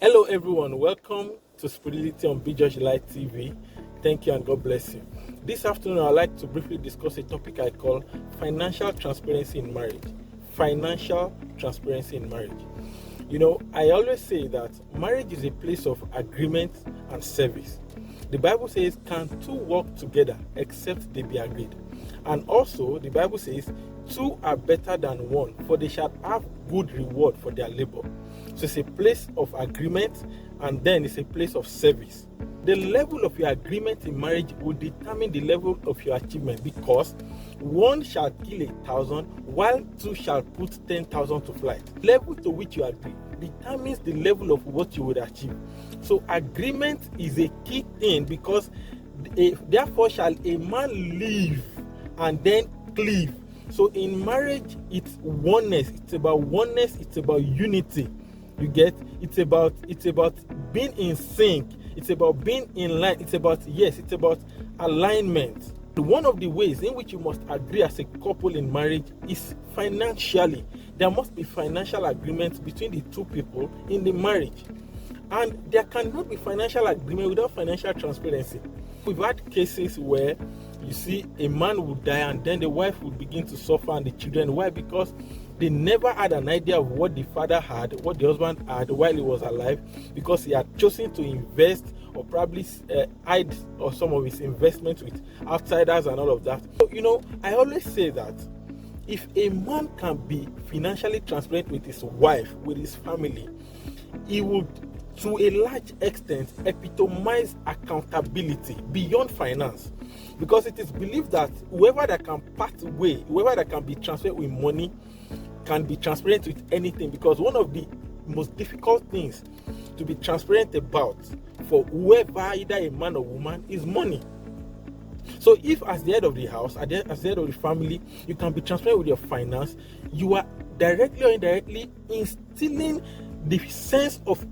Hello, everyone. Welcome to Spirituality on Be Judge Light TV. Thank you and God bless you. This afternoon, I'd like to briefly discuss a topic I call financial transparency in marriage. Financial transparency in marriage. I always say that marriage is a place of agreement and service. The Bible says, can two walk together except they be agreed? And also, the Bible says, two are better than one, for they shall have good reward for their labor. So it's a place of agreement, and then it's a place of service. The level of your agreement in marriage will determine the level of your achievement, because one shall kill 1,000 while two shall put 10,000 to flight. Level to which you agree determines the level of what you would achieve. So agreement is a key thing, because therefore shall a man live and then cleave. So in marriage, it's oneness. It's about oneness. It's about unity. You get? It's about being in sync. It's about being in line. It's about alignment. One of the ways in which you must agree as a couple in marriage is financially. There must be financial agreement between the two people in the marriage. And there cannot be financial agreement without financial transparency. We've had cases where you see a man would die and then the wife would begin to suffer and the children. Why? Because they never had an idea of what the father had, what the husband had while he was alive, because he had chosen to invest or probably hide or some of his investments with outsiders and all of that. So, I always say that if a man can be financially transparent with his wife, with his family, he would, to a large extent, epitomize accountability beyond finance. Because it is believed that whoever that can part way, whoever that can be transferred with money, can be transparent with anything. Because one of the most difficult things to be transparent about for whoever, either a man or woman, is money. So if as the head of the house, as the head of the family, you can be transparent with your finance, you are directly or indirectly instilling the sense of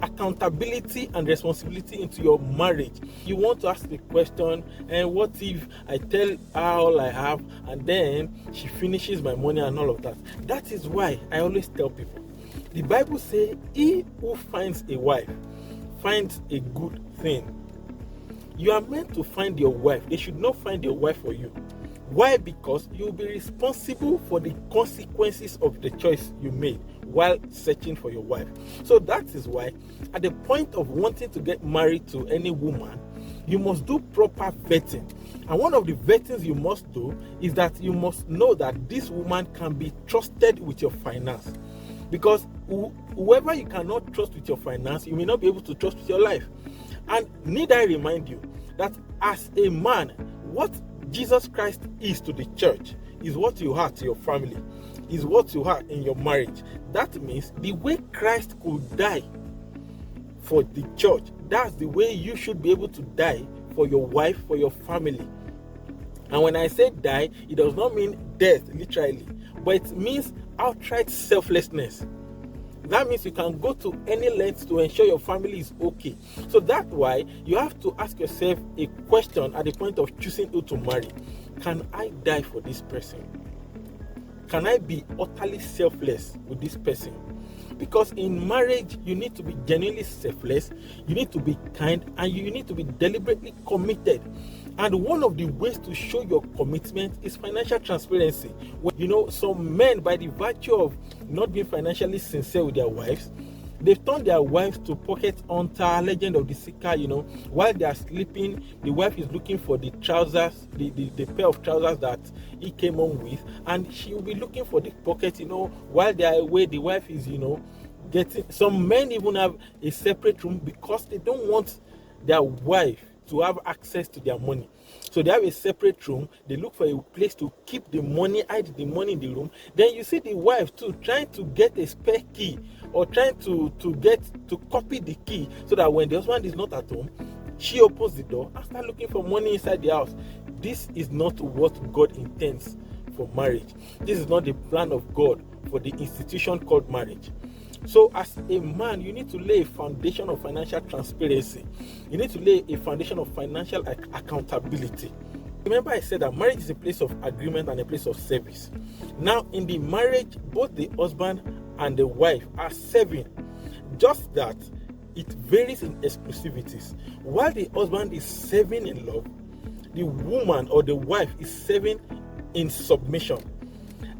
accountability and responsibility into your marriage. You want to ask the question, and what if I tell her all I have and then she finishes my money and all of that? That is why I always tell people, the Bible says, he who finds a wife finds a good thing. You are meant to find your wife. They should not find your wife for you. Why? Because you will be responsible for the consequences of the choice you made while searching for your wife. So that is why, at the point of wanting to get married to any woman, you must do proper vetting. And one of the vettings you must do is that you must know that this woman can be trusted with your finance. Because whoever you cannot trust with your finance, you may not be able to trust with your life. And need I remind you that as a man, what Jesus Christ is to the church is what you are to your family, is what you are in your marriage. That means the way Christ could die for the church, that's the way you should be able to die for your wife, for your family. And when I say die, it does not mean death literally, but it means outright selflessness. That means you can go to any length to ensure your family is okay. So that's why you have to ask yourself a question at the point of choosing who to marry. Can I die for this person? Can I be utterly selfless with this person? Because in marriage, you need to be genuinely selfless, you need to be kind, and you need to be deliberately committed. And one of the ways to show your commitment is financial transparency. Some men, by the virtue of not being financially sincere with their wives, they've turned their wives to pocket hunter, legend of the seeker. While they are sleeping, the wife is looking for the trousers, the pair of trousers that he came home with, and she will be looking for the pocket. While they are away, the wife is, getting. Some men even have a separate room because they don't want their wife to have access to their money. So they have a separate room. They look for a place to keep the money, hide the money in the room. Then you see the wife too trying to get a spare key, or trying to copy the key, so that when the husband is not at home, she opens the door and starts looking for money inside the house. This is not what God intends for marriage. This is not the plan of God for the institution called marriage. So as a man, you need to lay a foundation of financial transparency. You need to lay a foundation of financial accountability. Remember I said that marriage is a place of agreement and a place of service. Now in the marriage, both the husband and the wife are serving. Just that it varies in exclusivities. While the husband is serving in love, the woman or the wife is serving in submission.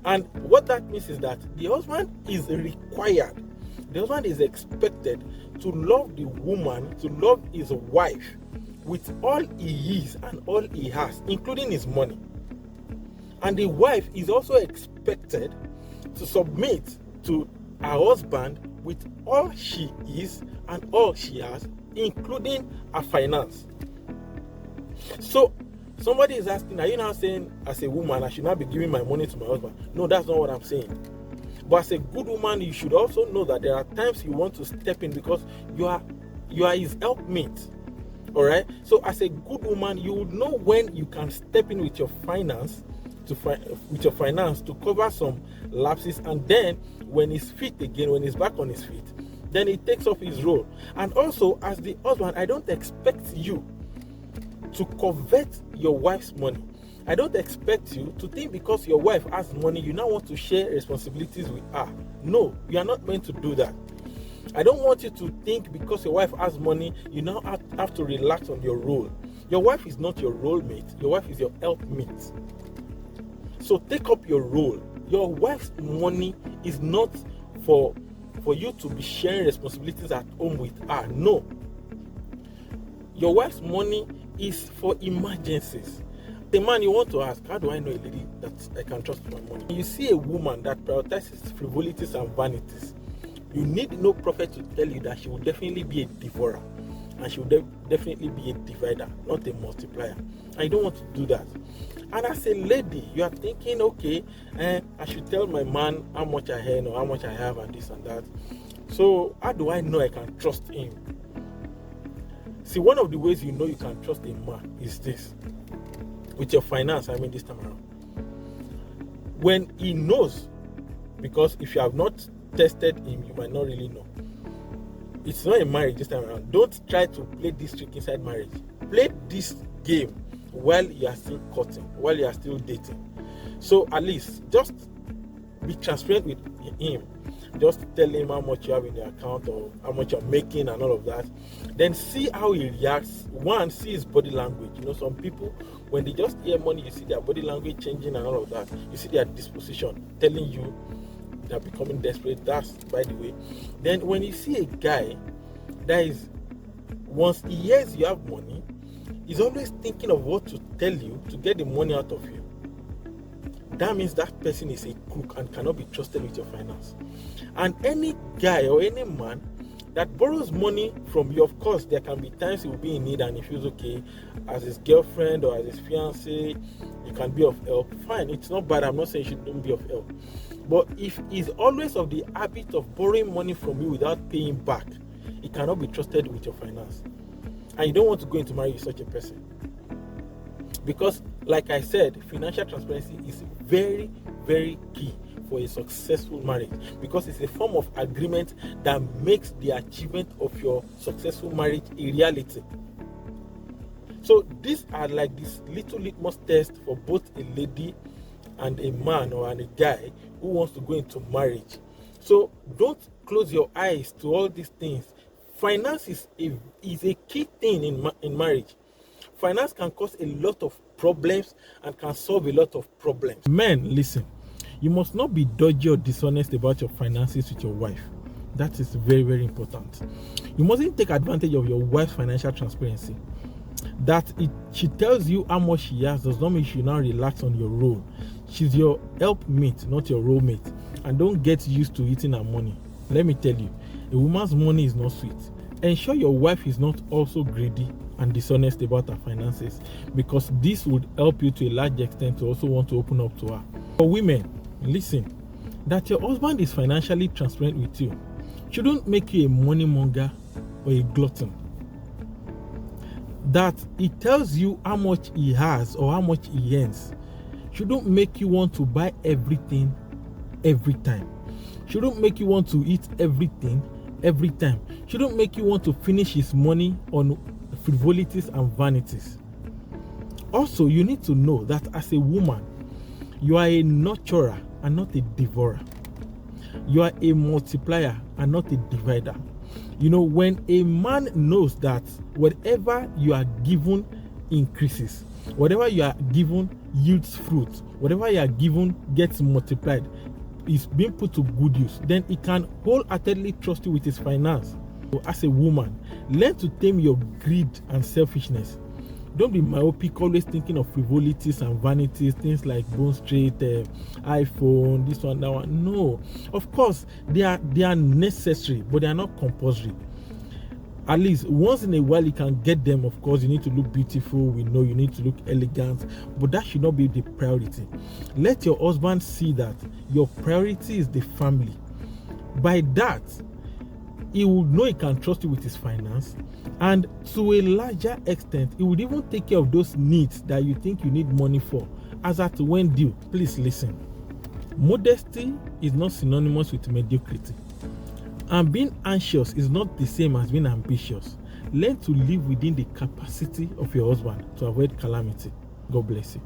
And what that means is that the husband is required, the husband is expected to love the woman, to love his wife with all he is and all he has, including his money. And the wife is also expected to submit to her husband with all she is and all she has, including her finance. So somebody is asking, are you now saying as a woman I should not be giving my money to my husband? No, that's not what I'm saying. But as a good woman, you should also know that there are times you want to step in because you are his helpmate. All right. So as a good woman, you would know when you can step in with your finance to cover some lapses, and then when he's fit again, when he's back on his feet, then he takes off his role. And also, as the husband, I don't expect you to covet your wife's money. I don't expect you to think because your wife has money, you now want to share responsibilities with her. No, you are not meant to do that. I don't want you to think because your wife has money, you now have to relax on your role. Your wife is not your role mate. Your wife is your helpmate. So take up your role. Your wife's money is not for you to be sharing responsibilities at home with her. No. Your wife's money is for emergencies. The man, you want to ask, how do I know a lady that I can trust with my money? You see a woman that prioritizes frivolities and vanities, you need no prophet to tell you that she will definitely be a devourer, and she will definitely be a divider, not a multiplier. And you don't want to do that. And as a lady, you are thinking, okay, I should tell my man how much I earn or how much I have and this and that. So how do I know I can trust him? See, one of the ways you know you can trust a man is this. With your finance, this time around. When he knows, because if you have not tested him, you might not really know. It's not a marriage this time around. Don't try to play this trick inside marriage. Play this game while you are still courting, while you are still dating. So at least just be transparent with him. Just tell him how much you have in the account or how much you're making and all of that. Then see how he reacts. One, see his body language. Some people, when they just hear money, you see their body language changing and all of that. You see their disposition telling you they're becoming desperate. That's by the way. Then when you see a guy that is, once he hears you have money, he's always thinking of what to tell you to get the money out of you, that means that person is a crook and cannot be trusted with your finance. And any guy or any man that borrows money from you, of course, there can be times he will be in need and he feels okay. As his girlfriend or as his fiancé, you can be of help. Fine, it's not bad. I'm not saying you shouldn't be of help. But if he's always of the habit of borrowing money from you without paying back, he cannot be trusted with your finance. And you don't want to go into marriage with such a person. Because, like I said, financial transparency is very, very key for a successful marriage, because it's a form of agreement that makes the achievement of your successful marriage a reality. So these are like this little litmus test for both a lady and a man or a guy who wants to go into marriage. So don't close your eyes to all these things. Finance is a key thing in marriage. Finance can cause a lot of problems and can solve a lot of problems. Men, listen. You must not be dodgy or dishonest about your finances with your wife. That is very, very important. You mustn't take advantage of your wife's financial transparency. That she tells you how much she has does not mean you now relax on your role. She's your helpmate, not your role mate. And don't get used to eating her money. Let me tell you, a woman's money is not sweet. Ensure your wife is not also greedy and dishonest about her finances, because this would help you to a large extent to also want to open up to her. For women, listen, that your husband is financially transparent with you shouldn't make you a money monger or a glutton. That he tells you how much he has or how much he earns shouldn't make you want to buy everything every time. Shouldn't make you want to eat everything every time. Shouldn't make you want to finish his money on frivolities and vanities. Also, you need to know that as a woman, you are a nurturer and not a devourer. You are a multiplier and not a divider. When a man knows that whatever you are given increases, whatever you are given yields fruit, whatever you are given gets multiplied, is being put to good use, then he can wholeheartedly trust you with his finance. So as a woman, learn to tame your greed and selfishness. Don't be myopic, always thinking of frivolities and vanities, things like Bone Street, iPhone, this one, that one. No, of course they are necessary, but they are not compulsory. At least once in a while you can get them. Of course, you need to look beautiful. We know you need to look elegant, but that should not be the priority. Let your husband see that your priority is the family. By that, he will know he can trust you with his finance, and to a larger extent, he would even take care of those needs that you think you need money for, as at when due. Please listen. Modesty is not synonymous with mediocrity, and being anxious is not the same as being ambitious. Learn to live within the capacity of your husband to avoid calamity. God bless you.